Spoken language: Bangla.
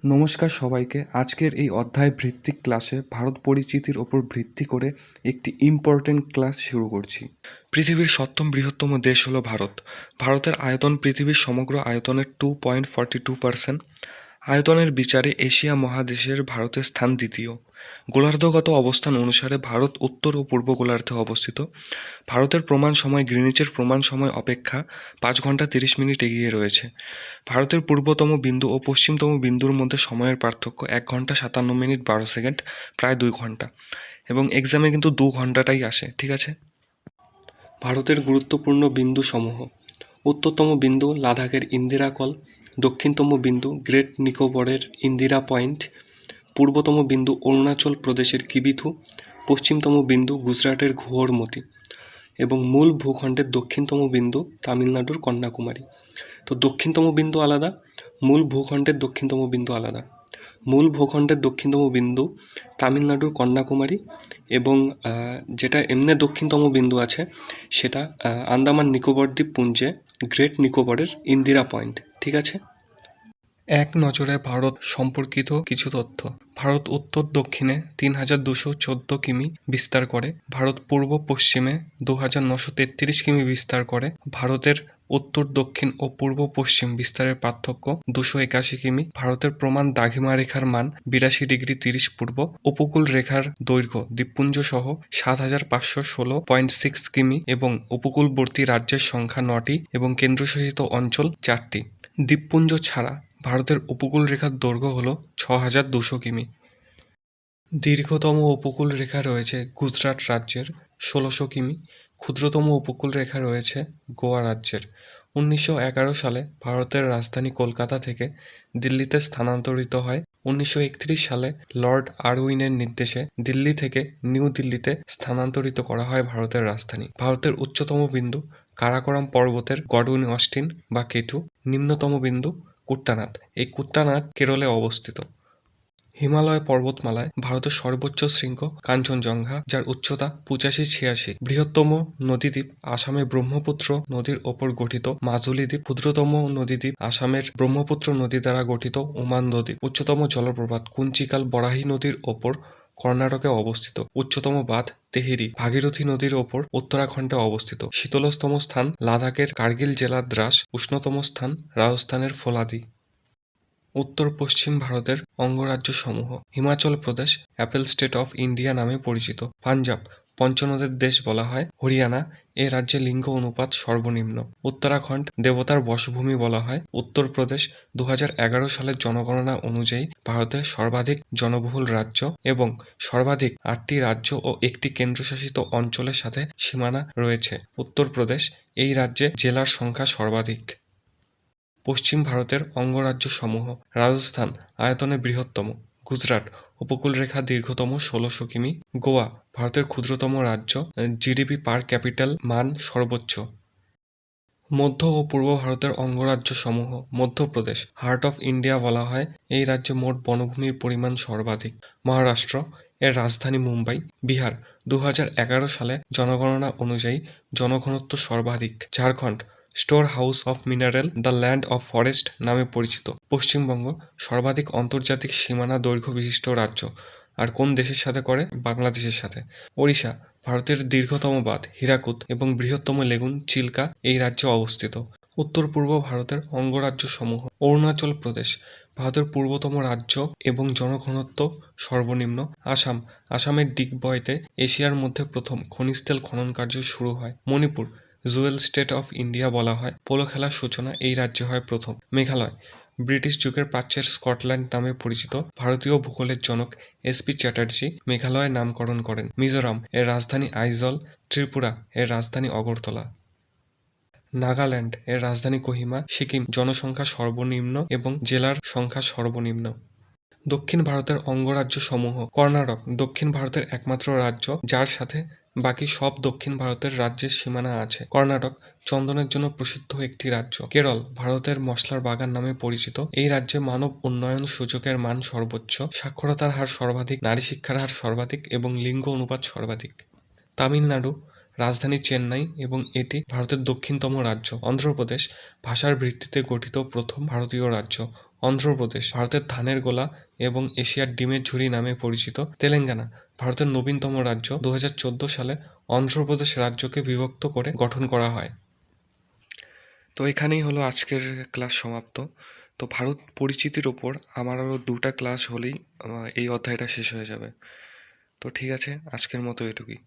নমস্কার সবাইকে। আজকের এই অধ্যায় ভিত্তিক ক্লাসে ভারত পরিচিতির ওপর ভিত্তি করে একটি ইম্পর্টেন্ট ক্লাস শুরু করছি। পৃথিবীর সপ্তম বৃহত্তম দেশ হলো ভারত। ভারতের আয়তন পৃথিবীর সমগ্র আয়তনের 2.42%। আয়তনের বিচারে এশিয়া মহাদেশের ভারতের স্থান দ্বিতীয়। গোলার্ধগত অবস্থান অনুসারে ভারত উত্তর ও পূর্ব গোলার্ধে অবস্থিত। ভারতের প্রমাণ সময় গ্রিনিচের প্রমাণ সময় অপেক্ষা 5 ঘন্টা 30 মিনিট এগিয়ে রয়েছে। ভারতের পূর্বতম বিন্দু ও পশ্চিমতম বিন্দুর মধ্যে সময়ের পার্থক্য 1 ঘন্টা 57 মিনিট 12 সেকেন্ড, প্রায় 2 ঘন্টা। এবং এক্সামে কিন্তু 2 ঘন্টাটাই আসে, ঠিক আছে। ভারতের গুরুত্বপূর্ণ বিন্দু সমূহ: উত্তরতম বিন্দু লাদাখের ইন্দিরা কল, দক্ষিণতম বিন্দু গ্রেট নিকোবরের ইন্দিরা পয়েন্ট, পূর্বতম বিন্দু অরুণাচল প্রদেশের কিবিথু, পশ্চিমতম বিন্দু গুজরাটের ঘুয়রমতি এবং মূল ভূখণ্ডের দক্ষিণতম বিন্দু তামিলনাড়ুর কন্যাকুমারী। তো দক্ষিণতম বিন্দু আলাদা, মূল ভূখণ্ডের দক্ষিণতম বিন্দু আলাদা। মূল ভূখণ্ডের দক্ষিণতম বিন্দু তামিলনাড়ুর কন্যাকুমারী এবং যেটা এমনি দক্ষিণতম বিন্দু আছে সেটা আন্দামান নিকোবর দ্বীপপুঞ্জে গ্রেট নিকোবরের ইন্দিরা পয়েন্ট, ঠিক আছে। এক নজরে ভারত সম্পর্কিত কিছু তথ্য: ভারত উত্তর দক্ষিণে 3214 কিমি বিস্তার করে। ভারত পূর্ব পশ্চিমে 2933 কিমি বিস্তার করে। ভারতের উত্তর দক্ষিণ ও পূর্ব পশ্চিম বিস্তারের পার্থক্য 281 কিমি। ভারতের প্রমাণ দ্রাঘিমা রেখার মান 82°30 পূর্ব। উপকূল রেখার দৈর্ঘ্য দ্বীপপুঞ্জ সহ 7516.6 কিমি এবং উপকূলবর্তী রাজ্যের সংখ্যা 9টি এবং কেন্দ্রশাসিত অঞ্চল 4টি। দ্বীপপুঞ্জ ছাড়া ভারতের উপকূল রেখার দৈর্ঘ্য হল 6200 কিমি। দীর্ঘতম উপকূল রেখা রয়েছে গুজরাট রাজ্যের 1600 কিমি। ক্ষুদ্রতম উপকূল রেখা রয়েছে গোয়া রাজ্যের। 1911 সালে ভারতের রাজধানী কলকাতা থেকে দিল্লিতে স্থানান্তরিত হয়। 1931 সালে লর্ড আরউইনের নির্দেশে দিল্লি থেকে নিউ দিল্লিতে স্থানান্তরিত করা হয় ভারতের রাজধানী। ভারতের উচ্চতম বিন্দু কারাকোরাম পর্বতের গডউইন অস্টিন বা কেটু। নিম্নতম বিন্দু কুট্টানাথ। এই কুট্টানাথ কেরলে অবস্থিত। হিমালয় পর্বতমালায় ভারতের সর্বোচ্চ শৃঙ্গ কাঞ্চনজঙ্ঘা, যার উচ্চতা 85-86। বৃহত্তম নদীদ্বীপ আসামে ব্রহ্মপুত্র নদীর ওপর গঠিত মাজুলী দ্বীপ। ক্ষুদ্রতম নদীদ্বীপ আসামের ব্রহ্মপুত্র নদী দ্বারা গঠিত উমান্দ দ্বীপ। উচ্চতম জলপ্রপাত কুঞ্চিকাল বরাহী নদীর ওপর কর্ণাটকে অবস্থিত। উচ্চতম বাঁধ তেহেরি ভাগীরথী নদীর ওপর উত্তরাখণ্ডে অবস্থিত। শীতলতম স্থান লাদাখের কার্গিল জেলার দ্রাস। উষ্ণতম স্থান রাজস্থানের ফোলাদি। উত্তর পশ্চিম ভারতের অঙ্গরাজ্যসমূহ: Himachal Pradesh Apple state of India নামে পরিচিত। পাঞ্জাব পঞ্চনদের দেশ বলা হয়। হরিয়ানা এ রাজ্যে লিঙ্গ অনুপাত সর্বনিম্ন। উত্তরাখণ্ড দেবতার বসভূমি বলা হয়। উত্তরপ্রদেশ 2011 সালের জনগণনা অনুযায়ী ভারতের সর্বাধিক জনবহুল রাজ্য এবং সর্বাধিক 8টি রাজ্য ও একটি কেন্দ্রশাসিত অঞ্চলের সাথে সীমানা রয়েছে। উত্তরপ্রদেশ এই রাজ্যে জেলার সংখ্যা সর্বাধিক। পশ্চিম ভারতের অঙ্গরাজ্যসমূহ: রাজস্থান আয়তনে বৃহত্তম। গুজরাট উপকূলরেখা দীর্ঘতম 1600 কিমি। গোয়া ভারতের ক্ষুদ্রতম রাজ্য। জিডিপি পার ক্যাপিটাল মান সর্বোচ্চ। মধ্য ও পূর্ব ভারতের অঙ্গরাজ্যসমূহ: মধ্যপ্রদেশ হার্ট অফ ইন্ডিয়া বলা হয়। এই রাজ্যে মোট বনভূমির পরিমাণ সর্বাধিক। মহারাষ্ট্র এর রাজধানী মুম্বাই। বিহার 2011 সালে জনগণনা অনুযায়ী জনঘনত্ব সর্বাধিক। Jharkhand store house of mineral the land of forest নামে পরিচিত। পশ্চিমবঙ্গ সর্বাধিক আন্তর্জাতিক সীমানা দৈর্ঘ্য বিশিষ্ট রাজ্য। আর কোন দেশের সাথে করে? বাংলাদেশের সাথে। ওড়িশা ভারতের দীর্ঘতম বাঁধ হীরাকুদ এবং বৃহত্তম লেগুন চিল্কা এই রাজ্যে অবস্থিত। উত্তর পূর্ব ভারতের অঙ্গরাজ্যসমূহ: অরুণাচল প্রদেশ ভারতের পূর্বতম রাজ্য এবং জনঘনত্ব সর্বনিম্ন। আসাম আসামের ডিগবয়তে এশিয়ার মধ্যে প্রথম খনিজ তেল খনন কার্য শুরু হয়। Manipur Jewel state of India বলা হয়। পোলো খেলার সূচনা এই রাজ্যে হয় প্রথম। মেঘালয় ব্রিটিশ যুগের প্রাচ্যের স্কটল্যান্ড নামে পরিচিত। ভারতীয় ভূগোলের জনক এসপি চ্যাটার্জি মেঘালয়ের নামকরণ করেন। মিজোরাম এর রাজধানী আইজল। ত্রিপুরা এর রাজধানী আগরতলা। নাগাল্যান্ড এর রাজধানী কোহিমা। সিকিম জনসংখ্যা সর্বনিম্ন এবং জেলার সংখ্যা সর্বনিম্ন। দক্ষিণ ভারতের অঙ্গরাজ্যসমূহ: কর্ণাটক দক্ষিণ ভারতের একমাত্র রাজ্য যার সাথে বাকি সব দক্ষিণ ভারতের রাজ্যের সীমানা আছে। কর্ণাটক চন্দনের জন্য প্রসিদ্ধ একটি রাজ্য। কেরল ভারতের মশলার বাগান নামে পরিচিত। এই রাজ্যে মানব উন্নয়ন সূচকের মান সর্বোচ্চ। সাক্ষরতার হার সর্বাধিক, নারী শিক্ষার হার সর্বাধিক এবং লিঙ্গ অনুপাত সর্বাধিক। তামিলনাড়ু রাজধানী চেন্নাই এবং এটি ভারতের দক্ষিণতম রাজ্য। অন্ধ্রপ্রদেশ ভাষার ভিত্তিতে গঠিত প্রথম ভারতীয় রাজ্য। অন্ধ্রপ্রদেশ ভারতের ধানের গোলা এবং এশিয়ার ডিমের ঝুড়ি নামে পরিচিত। তেলেঙ্গানা ভারতের নবীনতম রাজ্য। 2014 সালে অন্ধ্রপ্রদেশ রাজ্যকে বিভক্ত করে গঠন করা হয়। তো এখানেই হলো আজকের ক্লাস সমাপ্ত। তো ভারত পরিচিতির ওপর আমার আরও 2টা ক্লাস হলেই এই অধ্যায়টা শেষ হয়ে যাবে। তো ঠিক আছে, আজকের মতো এটুকুই।